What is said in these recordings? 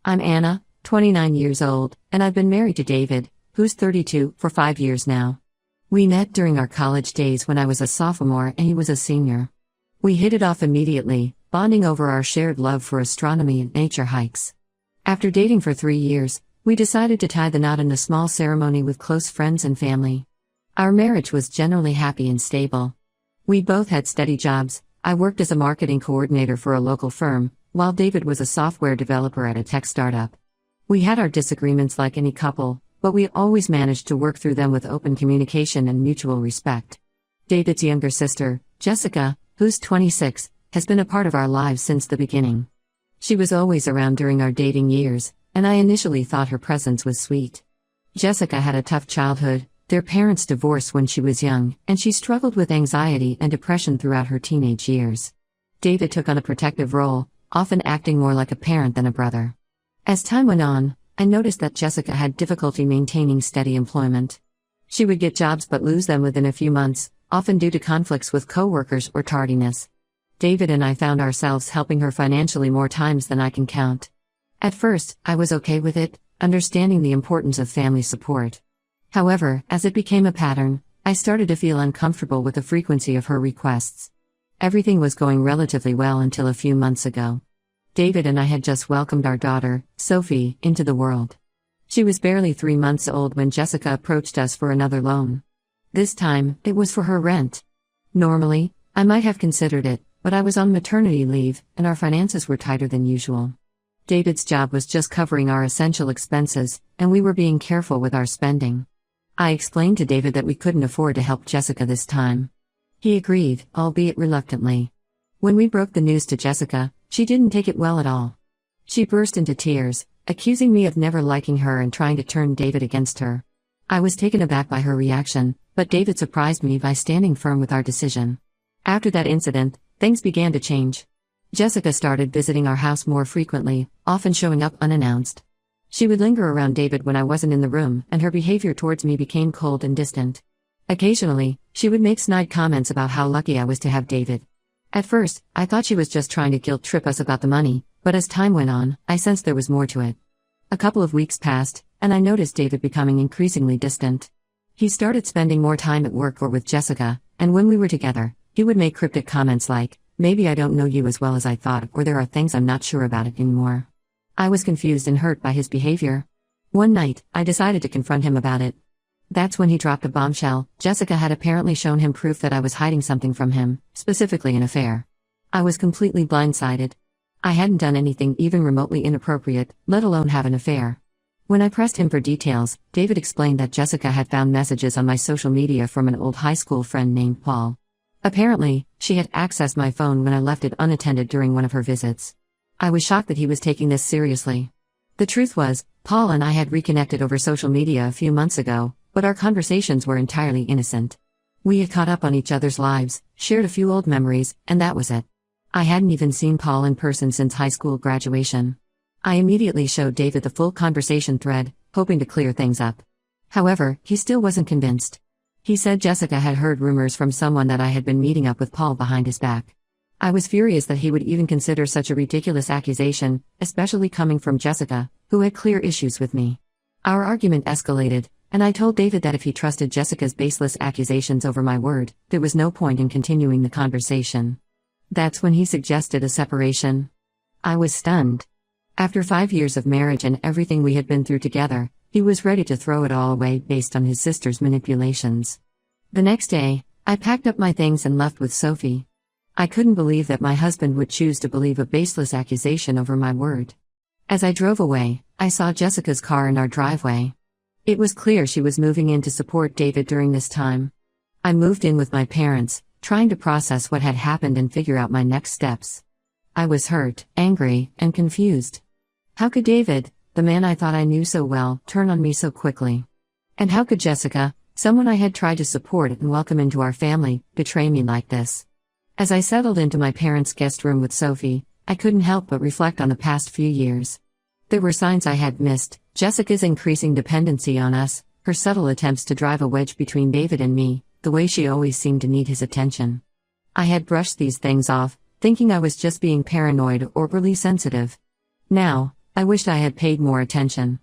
I'm Anna, 29 years old, and I've been married to David, who's 32, for 5 years now. We met during our college days when I was a sophomore and he was a senior. We hit it off immediately, bonding over our shared love for astronomy and nature hikes. After dating for 3 years, we decided to tie the knot in a small ceremony with close friends and family. Our marriage was generally happy and stable. We both had steady jobs. I worked as a marketing coordinator for a local firm, while David was a software developer at a tech startup. We had our disagreements like any couple, but we always managed to work through them with open communication and mutual respect. David's younger sister, Jessica, who's 26, has been a part of our lives since the beginning. She was always around during our dating years, and I initially thought her presence was sweet. Jessica had a tough childhood. Their parents divorced when she was young, and she struggled with anxiety and depression throughout her teenage years. David took on a protective role, often acting more like a parent than a brother. As time went on, I noticed that Jessica had difficulty maintaining steady employment. She would get jobs but lose them within a few months, often due to conflicts with coworkers or tardiness. David and I found ourselves helping her financially more times than I can count. At first, I was okay with it, understanding the importance of family support. However, as it became a pattern, I started to feel uncomfortable with the frequency of her requests. Everything was going relatively well until a few months ago. David and I had just welcomed our daughter, Sophie, into the world. She was barely 3 months old when Jessica approached us for another loan. This time, it was for her rent. Normally, I might have considered it, but I was on maternity leave, and our finances were tighter than usual. David's job was just covering our essential expenses, and we were being careful with our spending. I explained to David that we couldn't afford to help Jessica this time. He agreed, albeit reluctantly. When we broke the news to Jessica, she didn't take it well at all. She burst into tears, accusing me of never liking her and trying to turn David against her. I was taken aback by her reaction, but David surprised me by standing firm with our decision. After that incident, things began to change. Jessica started visiting our house more frequently, often showing up unannounced. She would linger around David when I wasn't in the room, and her behavior towards me became cold and distant. Occasionally, she would make snide comments about how lucky I was to have David. At first, I thought she was just trying to guilt-trip us about the money, but as time went on, I sensed there was more to it. A couple of weeks passed, and I noticed David becoming increasingly distant. He started spending more time at work or with Jessica, and when we were together, he would make cryptic comments like, "Maybe I don't know you as well as I thought," or "There are things I'm not sure about it anymore." I was confused and hurt by his behavior. One night, I decided to confront him about it. That's when he dropped a bombshell. Jessica had apparently shown him proof that I was hiding something from him, specifically an affair. I was completely blindsided. I hadn't done anything even remotely inappropriate, let alone have an affair. When I pressed him for details, David explained that Jessica had found messages on my social media from an old high school friend named Paul. Apparently, she had accessed my phone when I left it unattended during one of her visits. I was shocked that he was taking this seriously. The truth was, Paul and I had reconnected over social media a few months ago, but our conversations were entirely innocent. We had caught up on each other's lives, shared a few old memories, and that was it. I hadn't even seen Paul in person since high school graduation. I immediately showed David the full conversation thread, hoping to clear things up. However, he still wasn't convinced. He said Jessica had heard rumors from someone that I had been meeting up with Paul behind his back. I was furious that he would even consider such a ridiculous accusation, especially coming from Jessica, who had clear issues with me. Our argument escalated, and I told David that if he trusted Jessica's baseless accusations over my word, there was no point in continuing the conversation. That's when he suggested a separation. I was stunned. After 5 years of marriage and everything we had been through together, he was ready to throw it all away based on his sister's manipulations. The next day, I packed up my things and left with Sophie. I couldn't believe that my husband would choose to believe a baseless accusation over my word. As I drove away, I saw Jessica's car in our driveway. It was clear she was moving in to support David during this time. I moved in with my parents, trying to process what had happened and figure out my next steps. I was hurt, angry, and confused. How could David, the man I thought I knew so well, turn on me so quickly? And how could Jessica, someone I had tried to support and welcome into our family, betray me like this? As I settled into my parents' guest room with Sophie, I couldn't help but reflect on the past few years. There were signs I had missed: Jessica's increasing dependency on us, her subtle attempts to drive a wedge between David and me, the way she always seemed to need his attention. I had brushed these things off, thinking I was just being paranoid or overly sensitive. Now, I wished I had paid more attention.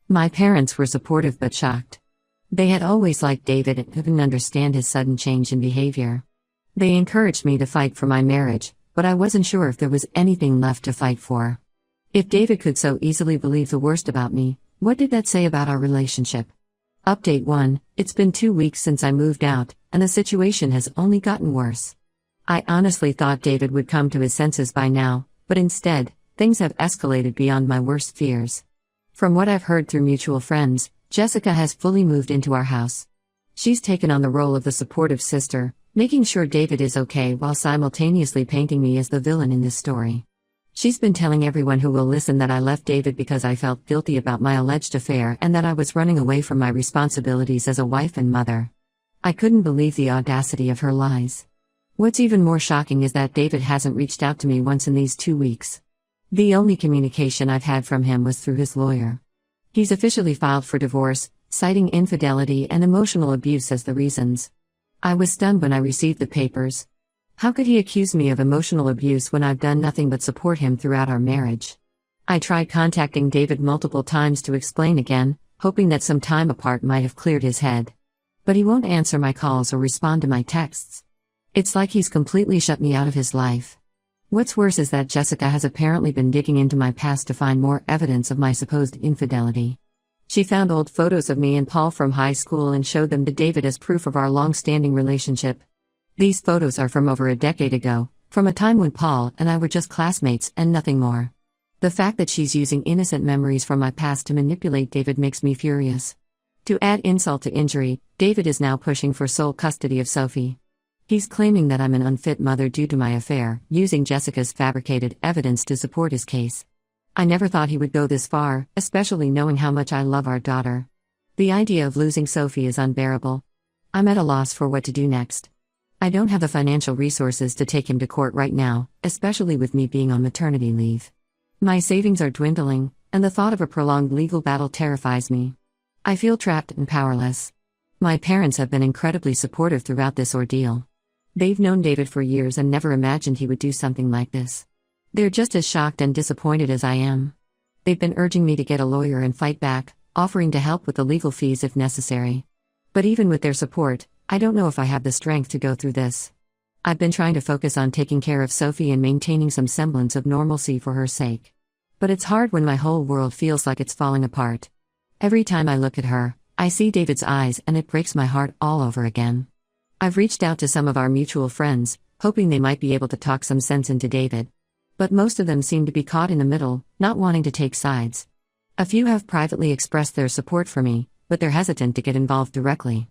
My parents were supportive but shocked. They had always liked David and couldn't understand his sudden change in behavior. They encouraged me to fight for my marriage, but I wasn't sure if there was anything left to fight for. If David could so easily believe the worst about me, what did that say about our relationship? Update 1: It's been 2 weeks since I moved out, and the situation has only gotten worse. I honestly thought David would come to his senses by now, but instead, things have escalated beyond my worst fears. From what I've heard through mutual friends, Jessica has fully moved into our house. She's taken on the role of the supportive sister, making sure David is okay while simultaneously painting me as the villain in this story. She's been telling everyone who will listen that I left David because I felt guilty about my alleged affair and that I was running away from my responsibilities as a wife and mother. I couldn't believe the audacity of her lies. What's even more shocking is that David hasn't reached out to me once in these 2 weeks. The only communication I've had from him was through his lawyer. He's officially filed for divorce, citing infidelity and emotional abuse as the reasons. I was stunned when I received the papers. How could he accuse me of emotional abuse when I've done nothing but support him throughout our marriage? I tried contacting David multiple times to explain again, hoping that some time apart might have cleared his head. But he won't answer my calls or respond to my texts. It's like he's completely shut me out of his life. What's worse is that Jessica has apparently been digging into my past to find more evidence of my supposed infidelity. She found old photos of me and Paul from high school and showed them to David as proof of our long-standing relationship. These photos are from over a decade ago, from a time when Paul and I were just classmates and nothing more. The fact that she's using innocent memories from my past to manipulate David makes me furious. To add insult to injury, David is now pushing for sole custody of Sophie. He's claiming that I'm an unfit mother due to my affair, using Jessica's fabricated evidence to support his case. I never thought he would go this far, especially knowing how much I love our daughter. The idea of losing Sophie is unbearable. I'm at a loss for what to do next. I don't have the financial resources to take him to court right now, especially with me being on maternity leave. My savings are dwindling, and the thought of a prolonged legal battle terrifies me. I feel trapped and powerless. My parents have been incredibly supportive throughout this ordeal. They've known David for years and never imagined he would do something like this. They're just as shocked and disappointed as I am. They've been urging me to get a lawyer and fight back, offering to help with the legal fees if necessary. But even with their support, I don't know if I have the strength to go through this. I've been trying to focus on taking care of Sophie and maintaining some semblance of normalcy for her sake. But it's hard when my whole world feels like it's falling apart. Every time I look at her, I see David's eyes and it breaks my heart all over again. I've reached out to some of our mutual friends, hoping they might be able to talk some sense into David. But most of them seem to be caught in the middle, not wanting to take sides. A few have privately expressed their support for me, but they're hesitant to get involved directly.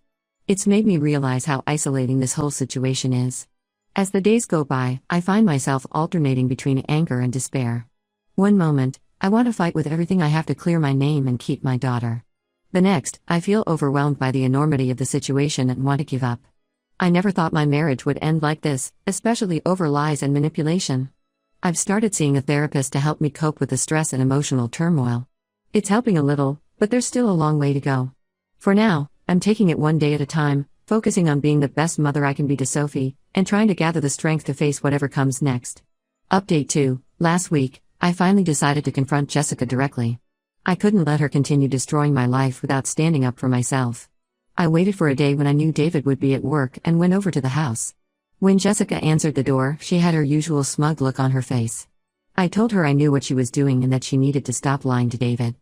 It's made me realize how isolating this whole situation is. As the days go by, I find myself alternating between anger and despair. One moment, I want to fight with everything I have to clear my name and keep my daughter. The next, I feel overwhelmed by the enormity of the situation and want to give up. I never thought my marriage would end like this, especially over lies and manipulation. I've started seeing a therapist to help me cope with the stress and emotional turmoil. It's helping a little, but there's still a long way to go. For now, I'm taking it one day at a time, focusing on being the best mother I can be to Sophie, and trying to gather the strength to face whatever comes next. Update 2: Last week, I finally decided to confront Jessica directly. I couldn't let her continue destroying my life without standing up for myself. I waited for a day when I knew David would be at work and went over to the house. When Jessica answered the door, she had her usual smug look on her face. I told her I knew what she was doing and that she needed to stop lying to David.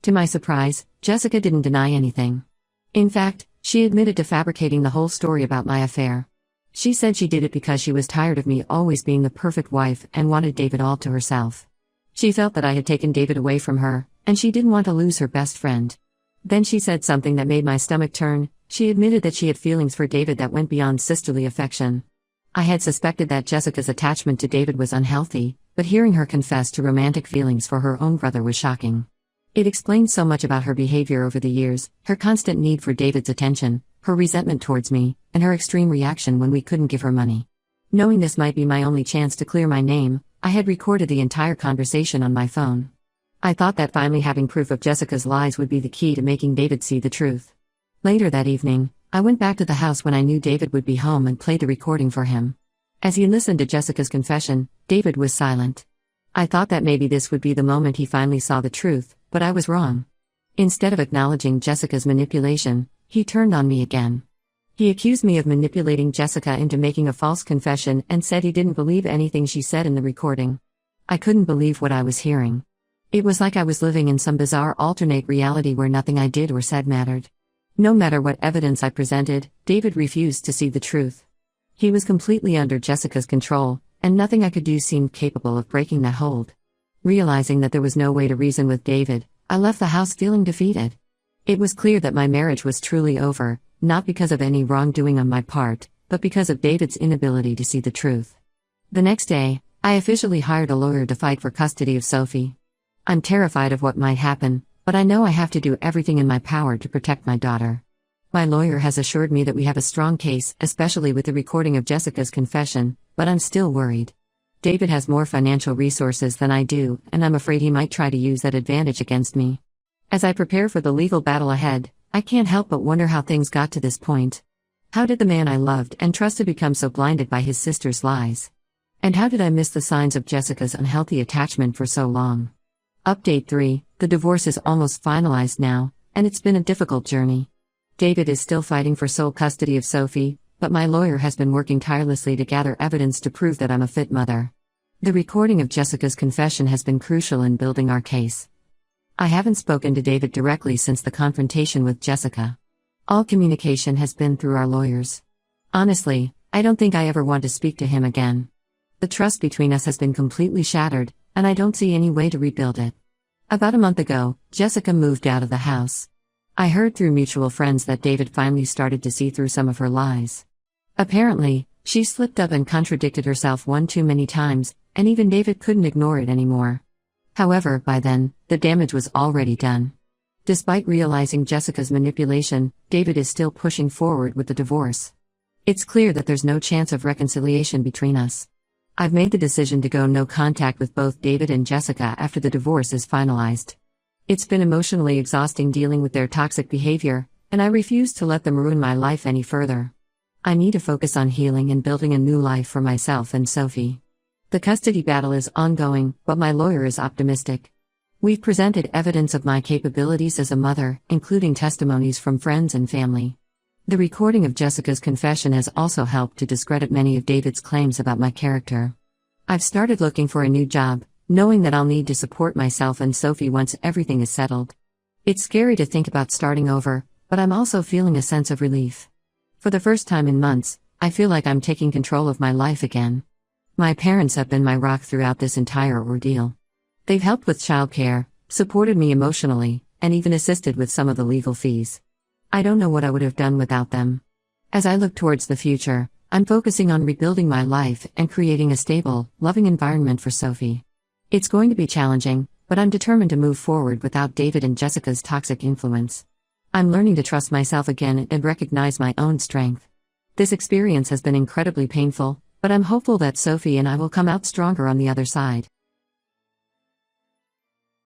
To my surprise, Jessica didn't deny anything. In fact, she admitted to fabricating the whole story about my affair. She said she did it because she was tired of me always being the perfect wife and wanted David all to herself. She felt that I had taken David away from her, and she didn't want to lose her best friend. Then she said something that made my stomach turn. She admitted that she had feelings for David that went beyond sisterly affection. I had suspected that Jessica's attachment to David was unhealthy, but hearing her confess to romantic feelings for her own brother was shocking. It explained so much about her behavior over the years, her constant need for David's attention, her resentment towards me, and her extreme reaction when we couldn't give her money. Knowing this might be my only chance to clear my name, I had recorded the entire conversation on my phone. I thought that finally having proof of Jessica's lies would be the key to making David see the truth. Later that evening, I went back to the house when I knew David would be home and played the recording for him. As he listened to Jessica's confession, David was silent. I thought that maybe this would be the moment he finally saw the truth, but I was wrong. Instead of acknowledging Jessica's manipulation, he turned on me again. He accused me of manipulating Jessica into making a false confession and said he didn't believe anything she said in the recording. I couldn't believe what I was hearing. It was like I was living in some bizarre alternate reality where nothing I did or said mattered. No matter what evidence I presented, David refused to see the truth. He was completely under Jessica's control, and nothing I could do seemed capable of breaking that hold. Realizing that there was no way to reason with David, I left the house feeling defeated. It was clear that my marriage was truly over, not because of any wrongdoing on my part, but because of David's inability to see the truth. The next day, I officially hired a lawyer to fight for custody of Sophie. I'm terrified of what might happen, but I know I have to do everything in my power to protect my daughter. My lawyer has assured me that we have a strong case, especially with the recording of Jessica's confession, but I'm still worried. David has more financial resources than I do, and I'm afraid he might try to use that advantage against me. As I prepare for the legal battle ahead, I can't help but wonder how things got to this point. How did the man I loved and trusted become so blinded by his sister's lies? And how did I miss the signs of Jessica's unhealthy attachment for so long? Update 3, the divorce is almost finalized now, and it's been a difficult journey. David is still fighting for sole custody of Sophie, but my lawyer has been working tirelessly to gather evidence to prove that I'm a fit mother. The recording of Jessica's confession has been crucial in building our case. I haven't spoken to David directly since the confrontation with Jessica. All communication has been through our lawyers. Honestly, I don't think I ever want to speak to him again. The trust between us has been completely shattered, and I don't see any way to rebuild it. About a month ago, Jessica moved out of the house. I heard through mutual friends that David finally started to see through some of her lies. Apparently, she slipped up and contradicted herself one too many times, and even David couldn't ignore it anymore. However, by then, the damage was already done. Despite realizing Jessica's manipulation, David is still pushing forward with the divorce. It's clear that there's no chance of reconciliation between us. I've made the decision to go no contact with both David and Jessica after the divorce is finalized. It's been emotionally exhausting dealing with their toxic behavior, and I refuse to let them ruin my life any further. I need to focus on healing and building a new life for myself and Sophie. The custody battle is ongoing, but my lawyer is optimistic. We've presented evidence of my capabilities as a mother, including testimonies from friends and family. The recording of Jessica's confession has also helped to discredit many of David's claims about my character. I've started looking for a new job, knowing that I'll need to support myself and Sophie once everything is settled. It's scary to think about starting over, but I'm also feeling a sense of relief. For the first time in months, I feel like I'm taking control of my life again. My parents have been my rock throughout this entire ordeal. They've helped with childcare, supported me emotionally, and even assisted with some of the legal fees. I don't know what I would have done without them. As I look towards the future, I'm focusing on rebuilding my life and creating a stable, loving environment for Sophie. It's going to be challenging, but I'm determined to move forward without David and Jessica's toxic influence. I'm learning to trust myself again and recognize my own strength. This experience has been incredibly painful, but I'm hopeful that Sophie and I will come out stronger on the other side.